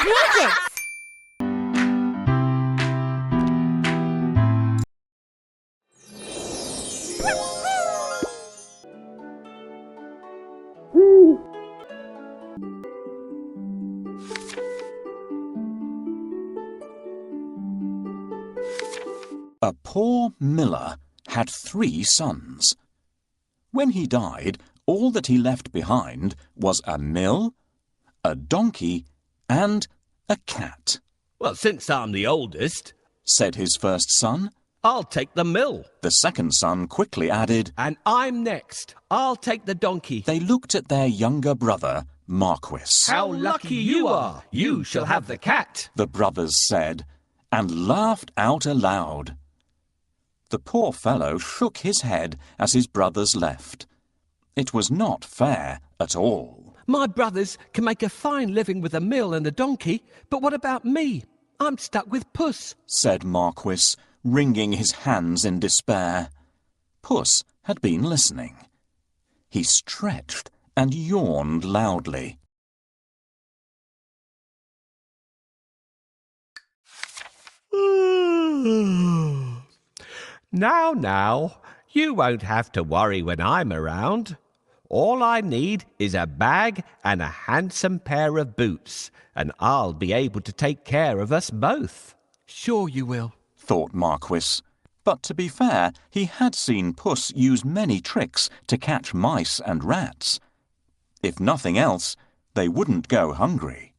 Boopanpankids! A poor miller had 3 sons. When he died, all that he left behind was a mill, a donkey, and a cat. Well, since I'm the oldest, said his first son. I'll take the mill. The second son quickly added, And I'm next. I'll take the donkey. They looked at their younger brother, Marquis. How lucky you are! You shall have the cat. The brothers said, and laughed out aloud. The poor fellow shook his head as his brothers left. It was not fair at all. My brothers can make a fine living with a mill and a donkey, but what about me? I'm stuck with Puss, said Marquis, wringing his hands in despair. Puss had been listening. He stretched and yawned loudly. Now, you won't have to worry when I'm around. All I need is a bag and a handsome pair of boots, and I'll be able to take care of us both. Sure you will, thought Marquis. But to be fair, he had seen Puss use many tricks to catch mice and rats. If nothing else, they wouldn't go hungry.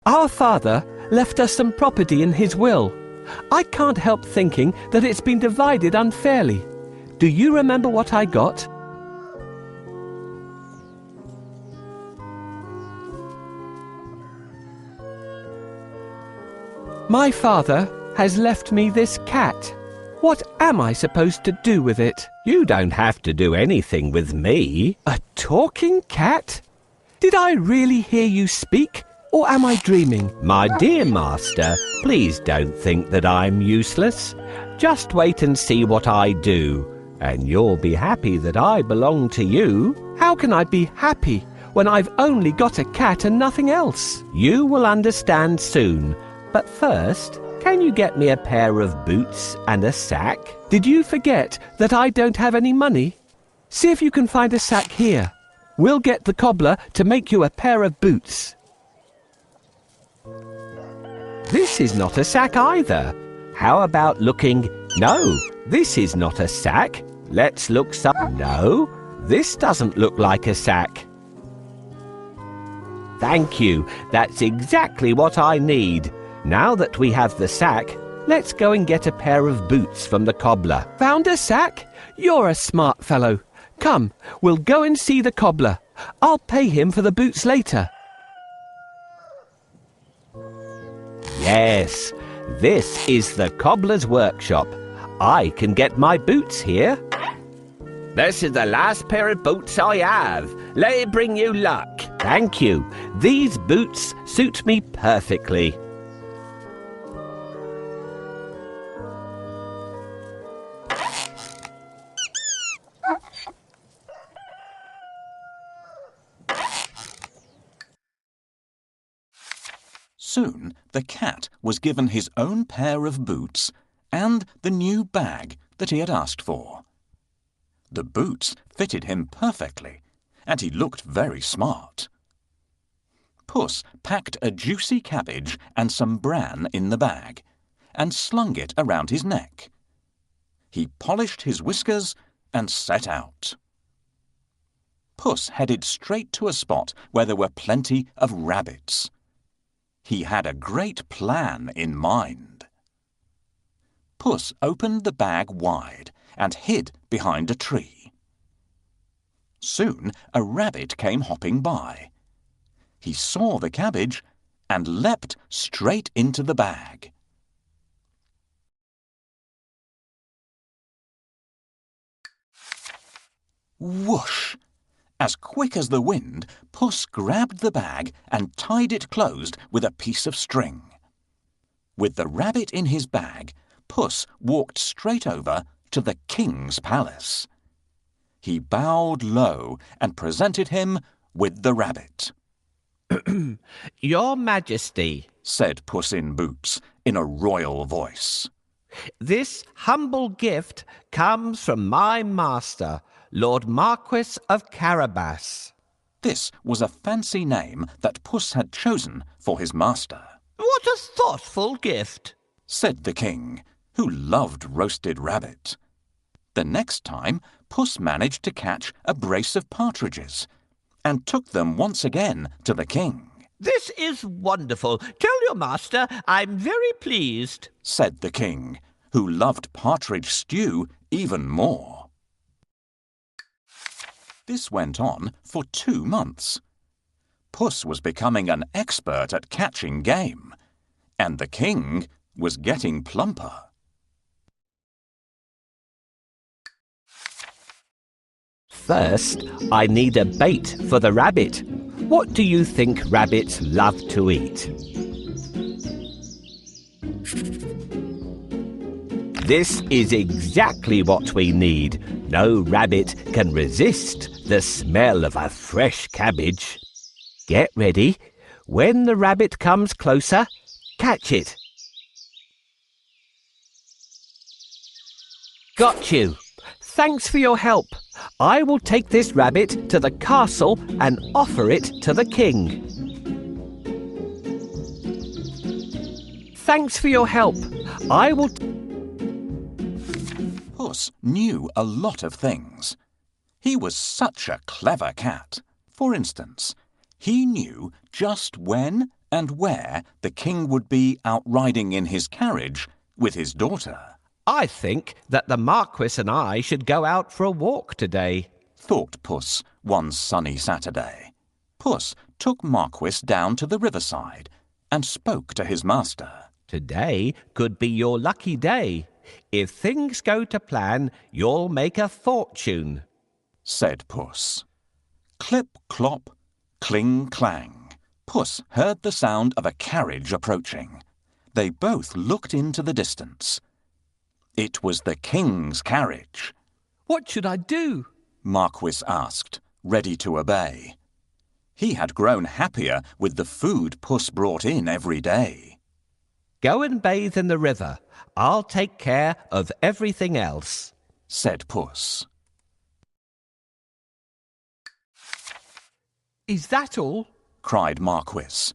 Our father left us some property in his will. I can't help thinking that it's been divided unfairly. Do you remember what I got? My father has left me this cat. What am I supposed to do with it? You don't have to do anything with me. A talking cat? Did I really hear you speak? Or am I dreaming? My dear master, please don't think that I'm useless. Just wait and see what I do, and you'll be happy that I belong to you. How can I be happy when I've only got a cat and nothing else? You will understand soon, but first, can you get me a pair of boots and a sack? Did you forget that I don't have any money? See if you can find a sack here. We'll get the cobbler to make you a pair of boots. This is not a sack either. How about looking... No, this is not a sack. Let's look some... No, this doesn't look like a sack. Thank you. That's exactly what I need. Now that we have the sack, let's go and get a pair of boots from the cobbler. Found a sack? You're a smart fellow. Come, we'll go and see the cobbler. I'll pay him for the boots later. Yes, this is the cobbler's workshop. I can get my boots here. This is the last pair of boots I have. Let it bring you luck. Thank you. These boots suit me perfectly. Soon the cat was given his own pair of boots and the new bag that he had asked for. The boots fitted him perfectly, and he looked very smart. Puss packed a juicy cabbage and some bran in the bag, and slung it around his neck. He polished his whiskers and set out. Puss headed straight to a spot where there were plenty of rabbits. He had a great plan in mind. Puss opened the bag wide and hid behind a tree. Soon a rabbit came hopping by. He saw the cabbage and leapt straight into the bag. Whoosh! As quick as the wind, Puss grabbed the bag and tied it closed with a piece of string. With the rabbit in his bag, Puss walked straight over to the king's palace. He bowed low and presented him with the rabbit. Your Majesty, said Puss in Boots in a royal voice. this humble gift comes from my master, Lord Marquis of Carabas. This was a fancy name that Puss had chosen for his master. What a thoughtful gift, said the king, who loved roasted rabbit. The next time, Puss managed to catch a brace of partridges and took them once again to the king. This is wonderful. Tell your master I'm very pleased, said the king, who loved partridge stew even more. This went on for 2 months. Puss was becoming an expert at catching game, and the king was getting plumper. First, I need a bait for the rabbit. What do you think rabbits love to eat? This is exactly what we need. No rabbit can resist the smell of a fresh cabbage. Get ready. When the rabbit comes closer, catch it. Got you. Thanks for your help. I will take this rabbit to the castle and offer it to the king. Thanks for your help. I will... Puss knew a lot of things. He was such a clever cat. For instance, he knew just when and where the king would be out riding in his carriage with his daughter. I think that the Marquis and I should go out for a walk today, thought Puss one sunny Saturday. Puss took Marquis down to the riverside and spoke to his master. Today could be your lucky day. If things go to plan, you'll make a fortune, said Puss. Clip, clop, cling, clang. Puss heard the sound of a carriage approaching. They both looked into the distance. It was the king's carriage. What should I do? Marquis asked, ready to obey. He had grown happier with the food Puss brought in every day. Go and bathe in the river. I'll take care of everything else, said Puss. Is that all? cried Marquis.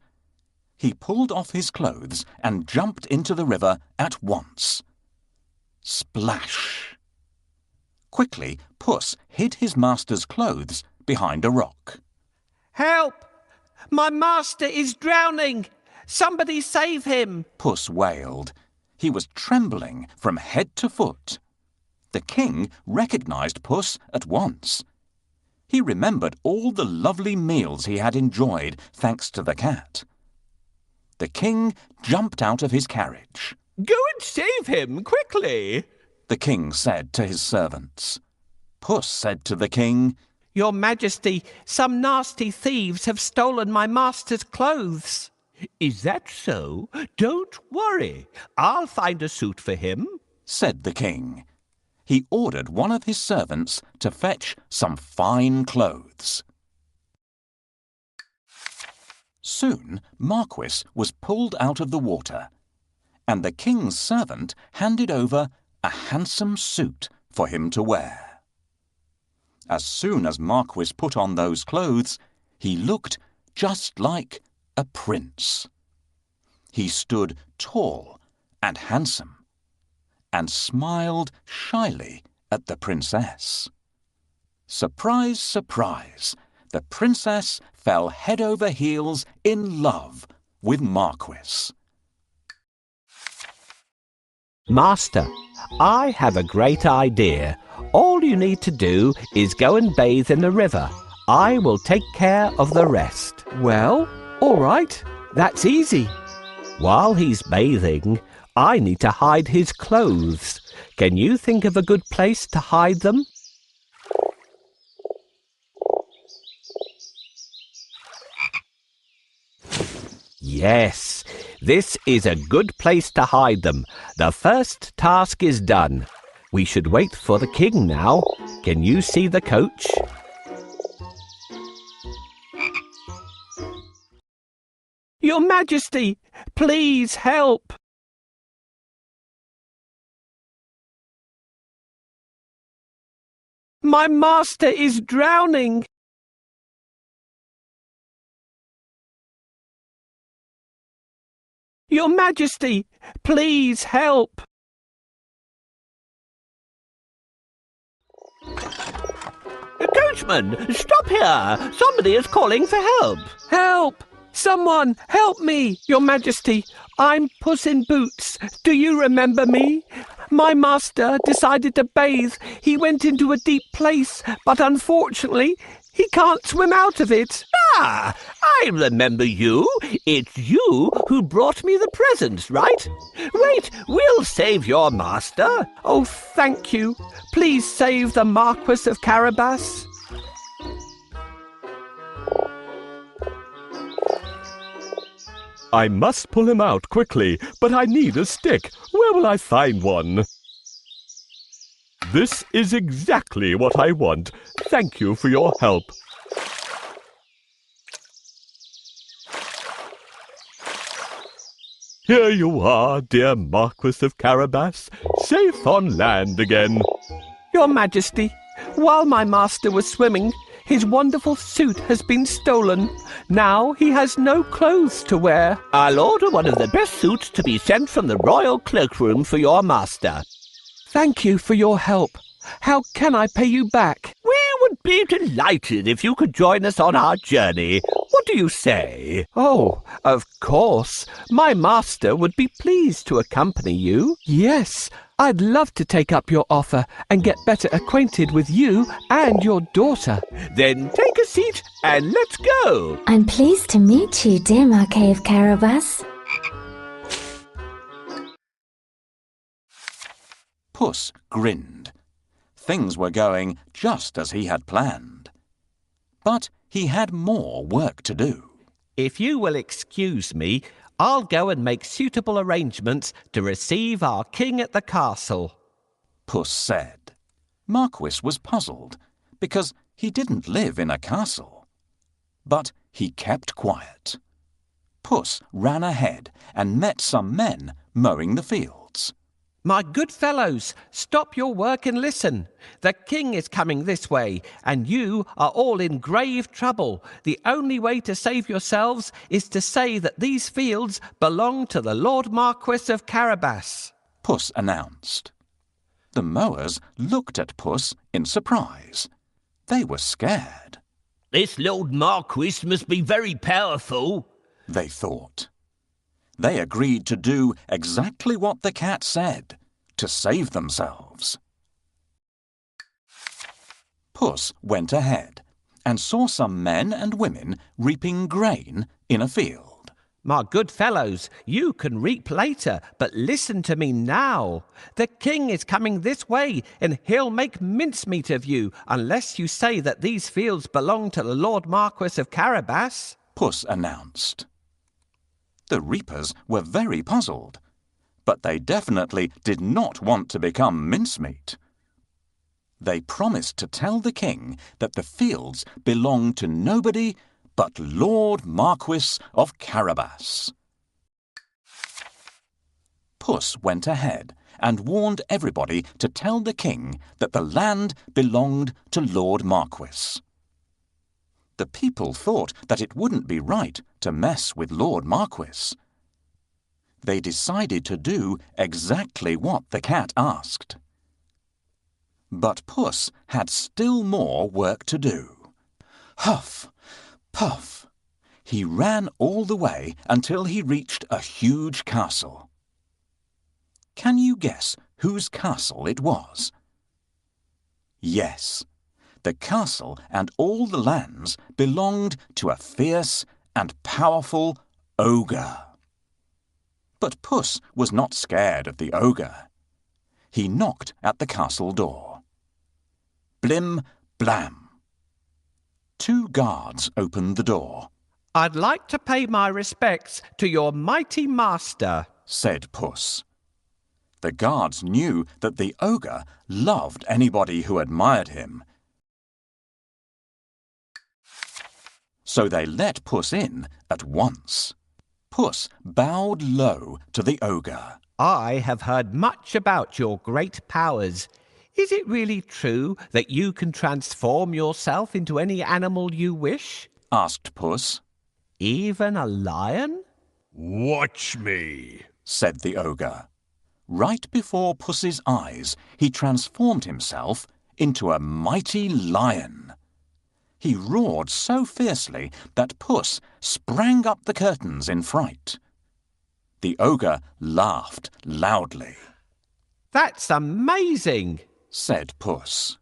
He pulled off his clothes and jumped into the river at once. Splash! Quickly, Puss hid his master's clothes behind a rock. Help! My master is drowning! Somebody save him! Puss wailed. He was trembling from head to foot. The king recognized Puss at once. He remembered all the lovely meals he had enjoyed thanks to the cat. The king jumped out of his carriage. Go and save him, quickly, the king said to his servants. Puss said to the king, Your Majesty, some nasty thieves have stolen my master's clothes. Is that so? Don't worry. I'll find a suit for him, said the king. He ordered one of his servants to fetch some fine clothes. Soon Marquis was pulled out of the water, and the king's servant handed over a handsome suit for him to wear. As soon as Marquis put on those clothes, he looked just like a prince. He stood tall and handsome, and smiled shyly at the princess. Surprise, surprise, the princess fell head over heels in love with Marquis. Master, I have a great idea. All you need to do is go and bathe in the river. I will take care of the rest. Well, all right. That's easy. While he's bathing, I need to hide his clothes. Can you think of a good place to hide them? Yes, this is a good place to hide them. The first task is done. We should wait for the king now. Can you see the coach? Your Majesty, please help! My master is drowning! Your Majesty, please help! Coachman, stop here! Somebody is calling for help! Help! Someone, help me! Your Majesty, I'm Puss in Boots. Do you remember me? My master decided to bathe. He went into a deep place, but unfortunately, he can't swim out of it. Ah, I remember you. It's you who brought me the presents, right? Wait, we'll save your master. Oh, thank you. Please save the Marquis of Carabas. I must pull him out quickly, but I need a stick. Where will I find one? This is exactly what I want. Thank you for your help. Here you are, dear Marquis of Carabas, safe on land again. Your Majesty, while my master was swimming, his wonderful suit has been stolen. Now he has no clothes to wear. I'll order one of the best suits to be sent from the royal cloakroom for your master. Thank you for your help. How can I pay you back? We would be delighted if you could join us on our journey. What do you say? Oh, of course. My master would be pleased to accompany you. Yes, I'd love to take up your offer and get better acquainted with you and your daughter. Then take a seat and let's go. I'm pleased to meet you, dear Marquis of Carabas. Puss grinned. Things were going just as he had planned. But he had more work to do. If you will excuse me, I'll go and make suitable arrangements to receive our king at the castle. Puss said. Marquis was puzzled because he didn't live in a castle. But he kept quiet. Puss ran ahead and met some men mowing the fields. My good fellows, stop your work and listen. The king is coming this way, and you are all in grave trouble. The only way to save yourselves is to say that these fields belong to the Lord Marquis of Carabas. Puss announced. The mowers looked at Puss in surprise. They were scared. This Lord Marquis must be very powerful, they thought. They agreed to do exactly what the cat said, to save themselves. Puss went ahead and saw some men and women reaping grain in a field. My good fellows, you can reap later, but listen to me now. The king is coming this way, and he'll make mincemeat of you unless you say that these fields belong to the Lord Marquis of Carabas, Puss announced. The reapers were very puzzled, but they definitely did not want to become mincemeat. They promised to tell the king that the fields belonged to nobody but Lord Marquis of Carabas. Puss went ahead and warned everybody to tell the king that the land belonged to Lord Marquis. The people thought that it wouldn't be right to mess with Lord Marquis. They decided to do exactly what the cat asked. But Puss had still more work to do. Huff, puff. He ran all the way until he reached a huge castle. Can you guess whose castle it was? Yes. The castle and all the lands belonged to a fierce and powerful ogre. But Puss was not scared of the ogre. He knocked at the castle door. Blim, blam. 2 guards opened the door. I'd like to pay my respects to your mighty master, said Puss. The guards knew that the ogre loved anybody who admired him. So they let Puss in at once. Puss bowed low to the ogre. I have heard much about your great powers. Is it really true that you can transform yourself into any animal you wish? Asked Puss. Even a lion? Watch me, Said the ogre. Right before Puss's eyes, he transformed himself into a mighty lion. He roared so fiercely that Puss sprang up the curtains in fright. The ogre laughed loudly. That's amazing, Said Puss.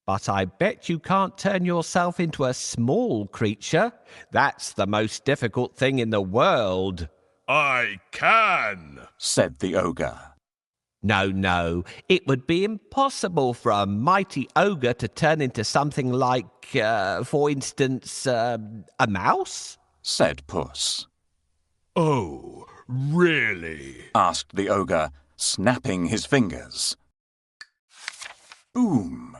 but I bet you can't turn yourself into a small creature. That's the most difficult thing in the world. I can. Said the ogre. No, it would be impossible for a mighty ogre to turn into something like, for instance, a mouse? Said Puss. Oh, really? Asked the ogre, snapping his fingers. Boom!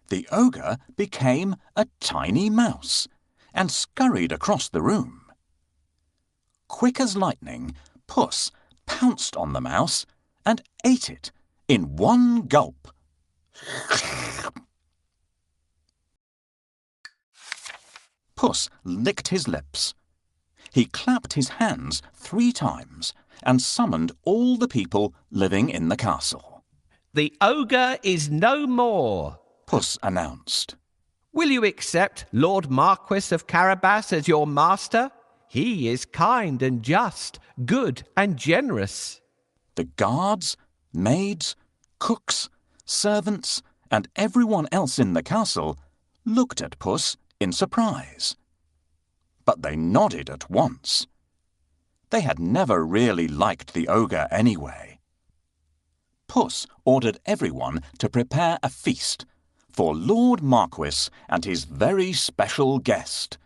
The ogre became a tiny mouse and scurried across the room. Quick as lightning, Puss pounced on the mouse and ate it in one gulp. Puss licked his lips. He clapped his hands 3 times and summoned all the people living in the castle. The ogre is no more. Puss announced. Will you accept Lord Marquis of Carabas as your master? He is kind and just, good and generous. The guards, maids, cooks, servants, and everyone else in the castle looked at Puss in surprise. But they nodded at once. They had never really liked the ogre anyway. Puss ordered everyone to prepare a feast for Lord Marquis and his very special guest,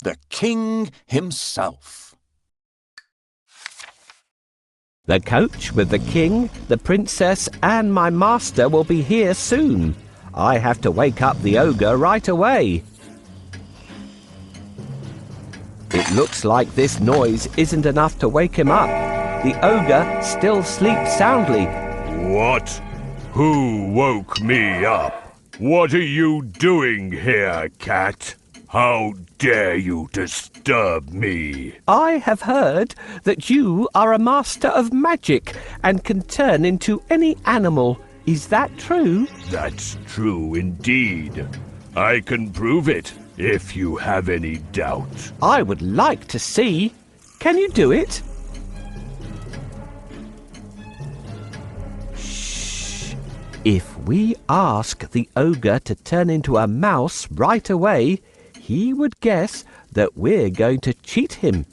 the king himself. The coach with the king, the princess, and my master will be here soon. I have to wake up the ogre right away. It looks like this noise isn't enough to wake him up. The ogre still sleeps soundly. What? Who woke me up? What are you doing here, cat? How dare you disturb me? I have heard that you are a master of magic and can turn into any animal. Is that true? That's true indeed. I can prove it if you have any doubt. I would like to see. Can you do it? Shh. If we ask the ogre to turn into a mouse right away, he would guess that we're going to cheat him.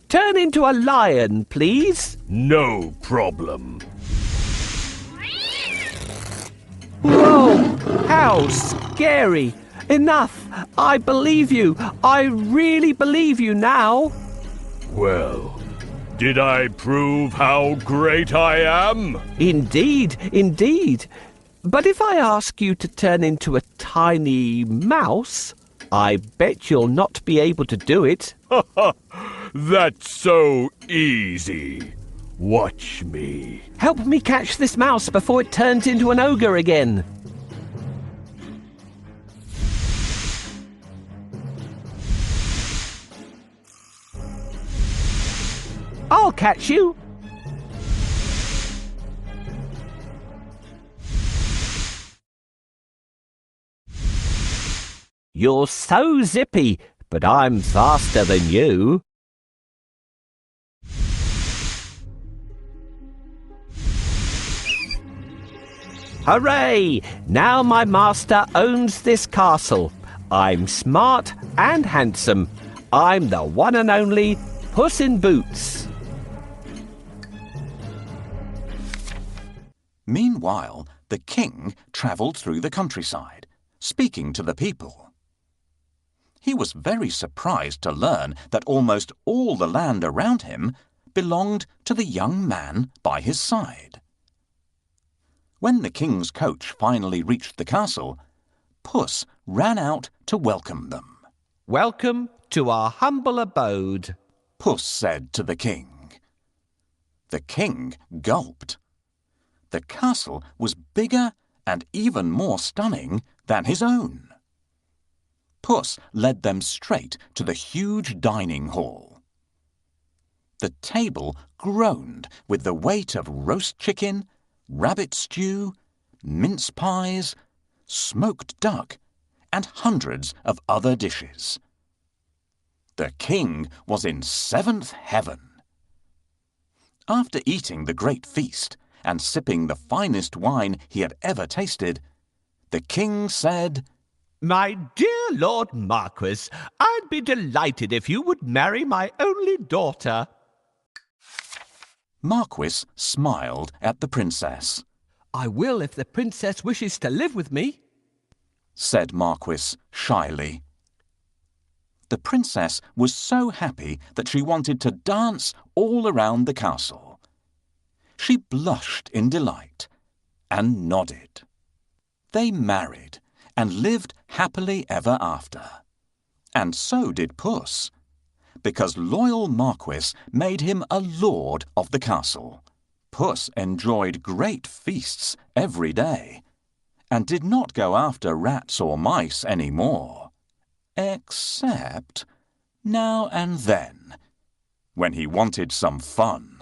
Turn into a lion, please. No problem. Whoa! How scary! Enough! I believe you! I really believe you now! Well, did I prove how great I am? Indeed. But if I ask you to turn into a tiny mouse, I bet you'll not be able to do it. That's so easy. Watch me. Help me catch this mouse before it turns into an ogre again. I'll catch you. You're so zippy, but I'm faster than you. Hooray! Now my master owns this castle. I'm smart and handsome. I'm the one and only Puss in Boots. Meanwhile, the king travelled through the countryside, speaking to the people. He was very surprised to learn that almost all the land around him belonged to the young man by his side. When the king's coach finally reached the castle, Puss ran out to welcome them. Welcome to our humble abode, Puss said to the king. The king gulped. The castle was bigger and even more stunning than his own. Puss led them straight to the huge dining hall. The table groaned with the weight of roast chicken, rabbit stew, mince pies, smoked duck, and hundreds of other dishes. The king was in seventh heaven. After eating the great feast and sipping the finest wine he had ever tasted, the king said, "My dear Lord Marquis, I'd be delighted if you would marry my only daughter." Marquis smiled at the princess. "I will if the princess wishes to live with me," said Marquis shyly. The princess was so happy that she wanted to dance all around the castle. She blushed in delight and nodded. They married and lived happily ever after. And so did Puss, because loyal Marquis made him a lord of the castle. Puss enjoyed great feasts every day and did not go after rats or mice any more. Except now and then, when he wanted some fun.